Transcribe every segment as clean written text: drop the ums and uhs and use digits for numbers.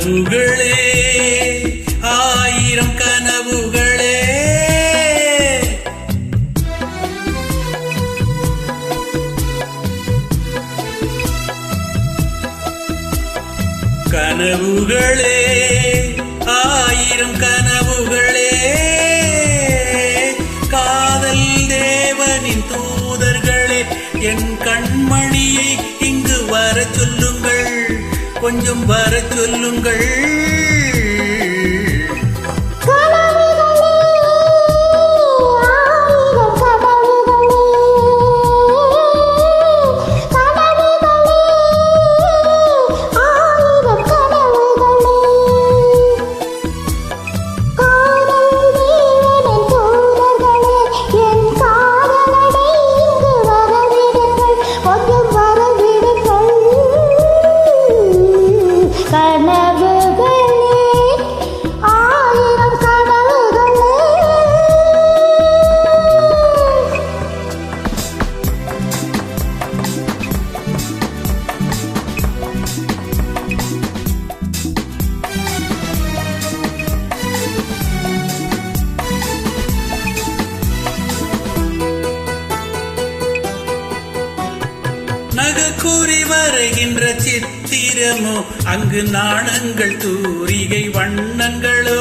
கனவுகளே ஆயிரம் கனவுகளே கனவுகளே ஆயிரம் கனவுகளே காதல் தேவனின் தூதர்களே என் கண்மணியை இங்கு வர சொல்லுங்கள் கொஞ்சம் வர சொல்லுங்கள் நகக்கூறி வரைகின்ற சித்திரமோ அங்கு நாணங்கள் தூரிகை வண்ணங்களோ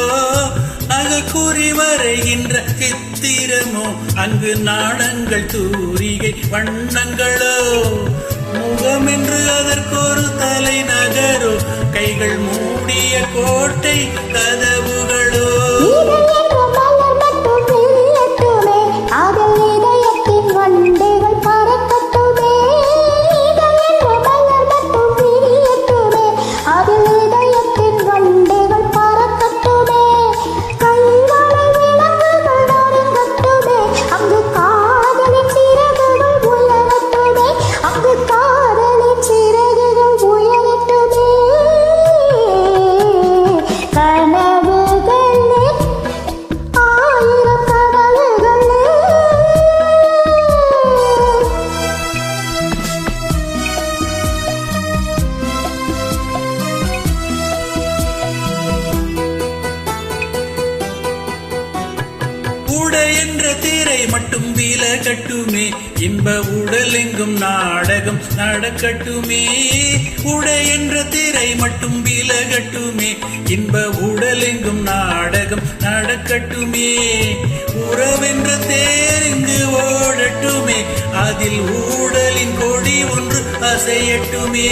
நகக்கூறி வரைகின்ற சித்திரமோ அங்கு நாணங்கள் தூரிகை வண்ணங்களோ முகமென்று அதற்கொரு தலைநகரோ கைகள் மூடிய கோட்டை கதவுகளோ என்ற திரை மட்டும் விலகட்டுமே இன்ப உடல் எங்கும் நாடகம் நடக்கட்டுமே உடை என்ற திரை மட்டும் விலகட்டுமே இன்ப உடல் எங்கும் நாடகம் நடக்கட்டுமே உறவென்ற தேர் இங்கு ஓடட்டுமே அதில் ஊடலின் கொடி ஒன்று அசையட்டுமே